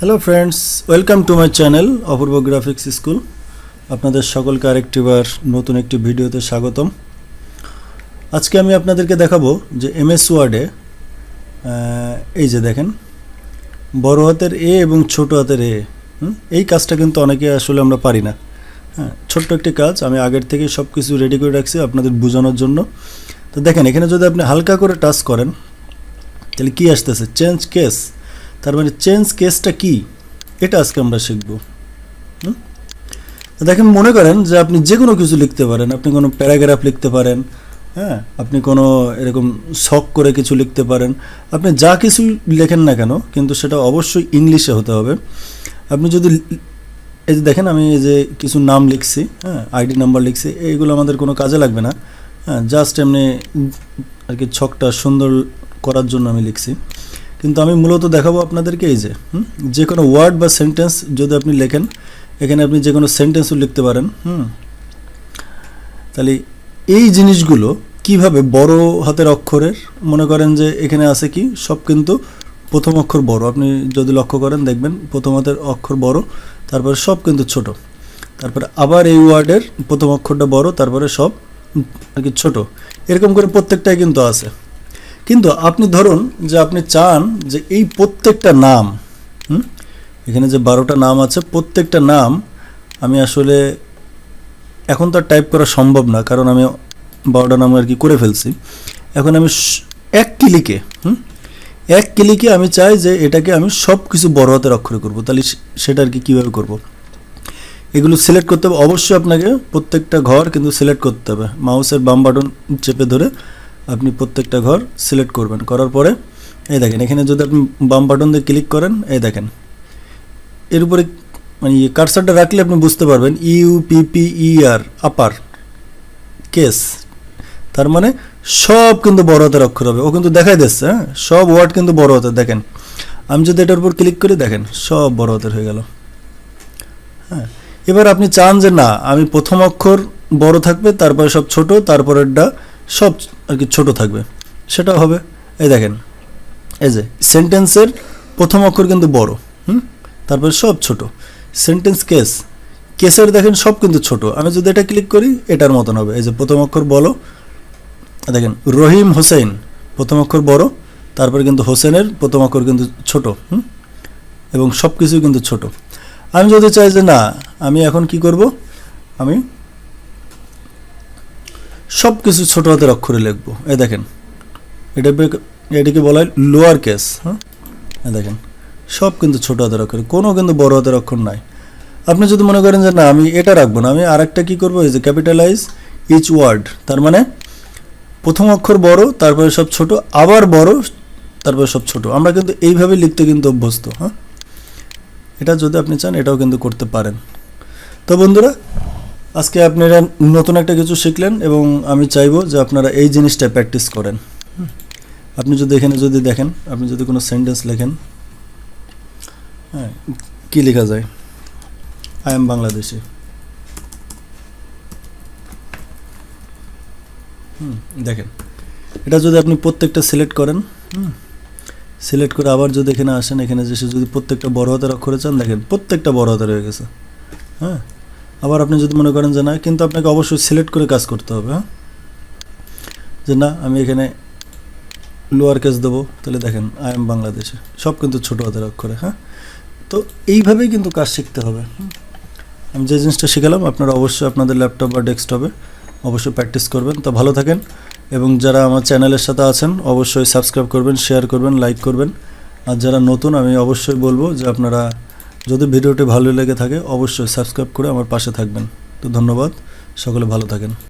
Hello friends, welcome to my channel Apurba graphics school. আপনাদের সকলকে আরেকটিবার নতুন একটি ভিডিওতে স্বাগতম। আজকে আমি আপনাদেরকে দেখাবো যে এমএসওয়ার্ডে এই যে দেখেন বড় হাতের এ এবং ছোট হাতের এ, এই কাজটা কিন্তু অনেকে আসলে আমরা পারি না। হ্যাঁ, ছোট্ট একটি কাজ, আমি আগের থেকে সব কিছু রেডি করে রাখছি আপনাদের বোঝানোর জন্য। তো দেখেন এখানে যদি আপনি হালকা করে টাচ করেন তাহলে কি আসতেছে, চেঞ্জ কেস। তার মানে চেঞ্জ কেসটা কি, এটা আজকে আমরা শিখব। দেখেন মনে করেন যে আপনি যে কোনো কিছু লিখতে পারেন, আপনি কোনো প্যারাগ্রাফ লিখতে পারেন, হ্যাঁ, আপনি কোনো এরকম শখ করে কিছু লিখতে পারেন, আপনি যা কিছু লেখেন না কেন কিন্তু সেটা অবশ্যই ইংলিশে হতে হবে। আপনি যদি এই যে দেখেন আমি এই যে কিছু নাম লিখছি, হ্যাঁ, আইডি নাম্বার লিখছি, এইগুলো আমাদের কোনো কাজে লাগবে না। হ্যাঁ, জাস্ট এমনি আর কি ছকটা সুন্দর করার জন্য আমি লিখছি। কিন্তু আমি মূলত দেখাবো আপনাদেরকে এই যে কোনো ওয়ার্ড বা সেন্টেন্স যদি আপনি লেখেন, এখানে আপনি যে কোনো সেন্টেন্সও লিখতে পারেন। তাহলে এই জিনিসগুলো কিভাবে বড় হাতের অক্ষরের, মনে করেন যে এখানে আছে কি সব কিন্তু প্রথম অক্ষর বড়, আপনি যদি লক্ষ্য করেন দেখবেন প্রথম হাতের অক্ষর বড়, তারপরে সব কিন্তু ছোট, তারপরে আবার এই ওয়ার্ডের প্রথম অক্ষরটা বড়, তারপরে সব আর কি ছোট, এরকম করে প্রত্যেকটাই কিন্তু আছে। কিন্তু আপনি ধরুন যে আপনি চান যে এই প্রত্যেকটা নাম, এখানে যে 12টা নাম আছে প্রত্যেকটা নাম আমি আসলে এখন তো টাইপ করা সম্ভব না, কারণ আমি 12টা নাম আর কি করে ফেলছি। এখন আমি এক ক্লিকে আমি চাই যে এটাকে আমি সব কিছু বড় হাতের অক্ষরে করব। তাহলে সেটা আর কি কীভাবে করব, এগুলো সিলেক্ট করতে হবে। অবশ্যই আপনাকে প্রত্যেকটা ঘর কিন্তু সিলেক্ট করতে হবে, মাউসের বাম বাটন চেপে ধরে আপনি প্রত্যেকটা ঘর সিলেক্ট করবেন। করার পরে এই দেখেন এখানে যদি আপনি বাম বাটন দিয়ে ক্লিক করেন, এই দেখেন এর উপরে মানে কার্সারটা রাখলে আপনি বুঝতে পারবেন UPPER আপার কেস, তার মানে সব কিন্তু বড় হাতের অক্ষর হবে। ও কিন্তু দেখাই দিচ্ছে, হ্যাঁ, সব ওয়ার্ড কিন্তু বড় হাতের। দেখেন আমি যদি এটার উপর ক্লিক করি, দেখেন সব বড় হাতের হয়ে গেল। হ্যাঁ, এবার আপনি চান যে না আমি প্রথম অক্ষর বড় থাকবে, তারপরে সব ছোট, তারপরেরটা সব আর কি ছোট থাকবে, সেটাও হবে। এই দেখেন এই যে সেন্টেন্সের প্রথম অক্ষর কিন্তু বড়, তারপরে সব ছোট। সেন্টেন্স কেসের দেখেন সব কিন্তু ছোট। আমি যদি এটা ক্লিক করি এটার মতন হবে। এই যে প্রথম অক্ষর বড়, দেখেন রহিম হোসেন প্রথম অক্ষর বড়, তারপরে কিন্তু হোসেনের প্রথম অক্ষর কিন্তু ছোট, এবং সব কিছুই কিন্তু ছোট। আমি যদি চাই যে না আমি এখন কি করব, আমি সব কিছু ছোট হাতের অক্ষরে লিখব। এই দেখেন এটাকে বলা হয় লোয়ার কেস। দেখেন সব কিন্তু ছোট হাতের অক্ষর, কোনো কিন্তু বড় হাতের অক্ষর নাই। আপনি যদি মনে করেন যে না আমি এটা রাখবো না, আমি আরেকটা কি করব, এই যে ক্যাপিটালাইজ ইচ ওয়ার্ড, তার মানে প্রথম অক্ষর বড়, তারপরে সব ছোট, আবার বড়, তারপরে সব ছোট। আমরা কিন্তু এইভাবে লিখতে কিন্তু অভ্যস্ত। হ্যাঁ, এটা যদি আপনি চান এটাও কিন্তু করতে পারেন। তো বন্ধুরা, আজকে আপনারা নতুন একটা কিছু শিখলেন এবং আমি চাইবো যে আপনারা এই জিনিসটা প্র্যাকটিস করেন। আপনি যদি এখানে যদি দেখেন, আপনি যদি কোনো সেন্টেন্স লেখেন, হ্যাঁ, কী লেখা যায়, আই এম বাংলাদেশি। দেখেন এটা যদি আপনি প্রত্যেকটা সিলেক্ট করেন, সিলেক্ট করে আবার যদি এখানে আসেন, এখানে যে যদি প্রত্যেকটা বড় হাতের অক্ষরে চান, দেখেন প্রত্যেকটা বড় হাতের হয়ে গেছে। হ্যাঁ, আবার আপনি যদি মনে করেন যে না, কিন্তু আপনাকে অবশ্যই সিলেক্ট করে কাজ করতে হবে। হ্যাঁ, যে না আমি এখানে লোয়ার কেস দেবো, তাহলে দেখেন আই এম বাংলাদেশে, সব কিন্তু ছোটো হাতের অক্ষরে। হ্যাঁ, তো এইভাবেই কিন্তু কাজ শিখতে হবে। আমি যে জিনিসটা শিখালাম আপনারা অবশ্যই আপনাদের ল্যাপটপ বা ডেস্কটপে অবশ্যই প্র্যাকটিস করবেন। তো ভালো থাকেন, এবং যারা আমার চ্যানেলের সাথে আছেন অবশ্যই সাবস্ক্রাইব করবেন, শেয়ার করবেন, লাইক করবেন। আর যারা নতুন, আমি অবশ্যই বলবো যে আপনারা যদি ভিডিওটি ভালো লেগে থাকে অবশ্যই সাবস্ক্রাইব করে আমার পাশে থাকবেন। তো ধন্যবাদ, সকলে ভালো থাকেন।